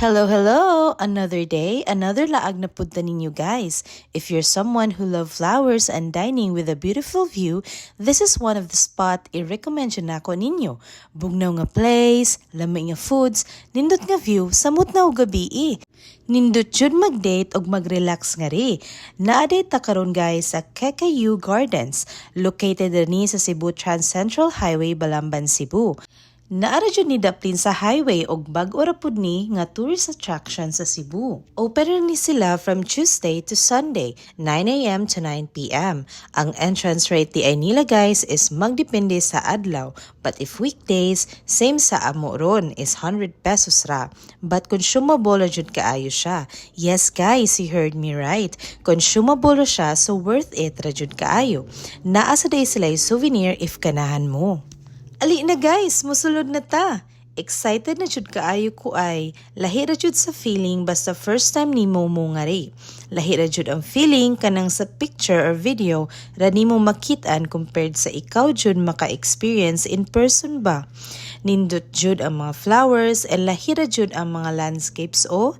Hello, hello! Another day, another laag na punta ninyo guys. If you're someone who love flowers and dining with a beautiful view, this is one of the spot i-recommend na ako ninyo. Bugnaw nga place, lamay nga foods, nindot nga view, samot na og gabi. Nindot jud mag-date og mag-relax nga ri. Naa-date ta karon guys sa Kekayu Gardens, located ni sa Cebu Trans Central Highway, Balamban, Cebu. Naara jud ni daplin sa highway og bag-o ra pud ni nga tourist attraction sa Cebu. Open ni sila from Tuesday to Sunday, 9 a.m. to 9 p.m. Ang entrance rate di ay nila guys is magdepende sa adlaw, but if weekdays, same sa amo ron is 100 pesos ra. But consumable jud kaayo siya. Yes guys, you heard me right. Consumable siya, so worth it ra jud kaayo. Naa sa day sila souvenir if ganahan mo. Ali na guys, musulod na ta. Excited na jud kaayo ko ay. Lahi ra jud sa feeling basta first time nimo mo nga ri. Lahi ra jud ang feeling kanang sa picture or video ra nimo makit-an compared sa ikaw jud maka-experience in person ba. Nindot jud ang mga flowers and lahi ra jud ang mga landscapes o.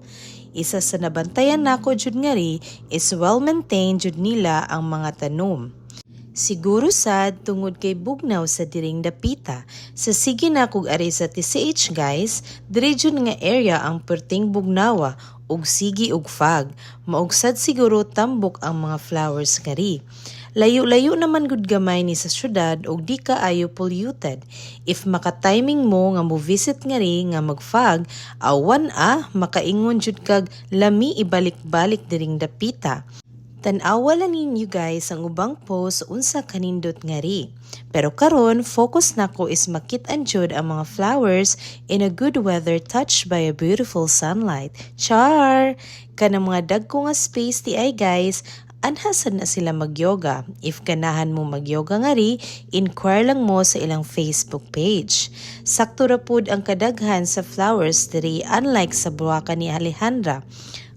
Isa sa nabantayan nako jud nga ri is well-maintained jud nila ang mga tanom. Siguro sad tungod kay bugnaw sa diring dapita. Sa sige na kog ari sa TCH guys, diri jud nga area ang perting bugnawa ug sigi ug fag. Maugsad siguro tambok ang mga flowers ngari. Layo-layo naman gud gamay ni sa syudad ug di kaayo polluted. If maka-timing mo nga mo visit ngari nga magfag, awan makaingon jud kag lami ibalik-balik diring dapita. Tan-awa lang ninyo guys ang ubang post unsa kanindot nga ri. Pero karon focus nako is makit-an jud ang mga flowers in a good weather touched by a beautiful sunlight. Char! Kanang mga dagko nga space ti ay guys, anhasan na sila mag-yoga. If ganahan mo mag-yoga nga ri, inquire lang mo sa ilang Facebook page. Sakto ra pud ang kadaghan sa flowers diri unlike sa Buwaka ni Alejandra.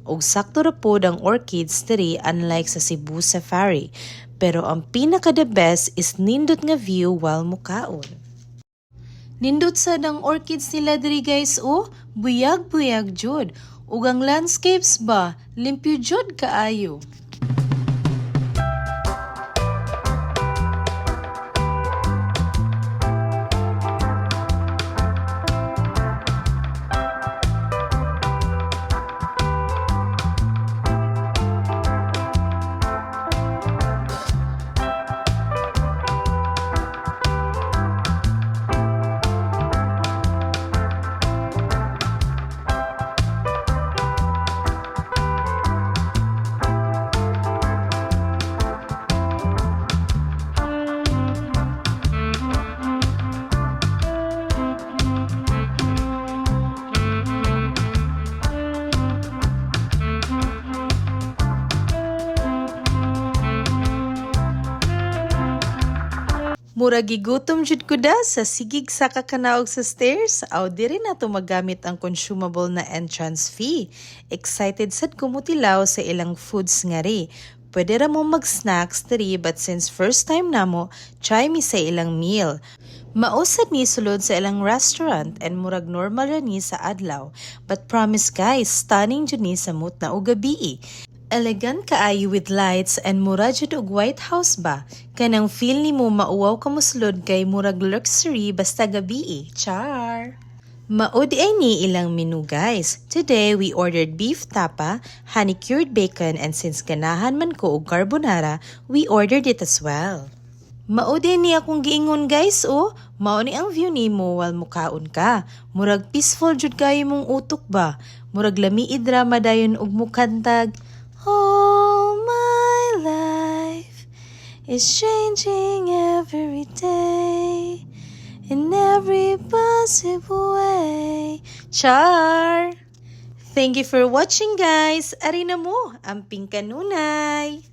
Og sakto ra pod ang orchids diri unlike sa Cebu Safari. Pero ang pinaka the best is nindot nga view while mukaon. Nindot sa dang orchids nila diri guys buyag-buyag jud. Ug ang landscapes ba, limpyo jud kaayo. Murag gigutom jud ko da sa sigig sa kakanaog sa stairs. Aw diri na to magamit ang consumable na entrance fee. Excited sad ko mutilaw sa ilang foods nga ri. Pwede ra mo mag-snacks diri but since first time namo, try mi sa ilang meal. Mausad ni sulod sa ilang restaurant and murag normal ra ni sa adlaw. But promise guys, stunning jud ni sa mood na og gabi. Elegant kaayo with lights and mura jud og White House ba? Kanang feel ni mo mauwaw ka muslod kay murag luxury basta gabi. Char! Maud ay ni ilang menu guys. Today we ordered beef tapa, honey cured bacon, and since ganahan man ko og carbonara, we ordered it as well. Maud ay ni akong giingon guys mao ni ang view nimo while mukaon ka. Murag peaceful jud kayo mong utok ba? Murag lami drama dayon og mukantag. All my life is changing every day in every possible way. Char! Thank you for watching guys. Ari na mo, amping kanunay.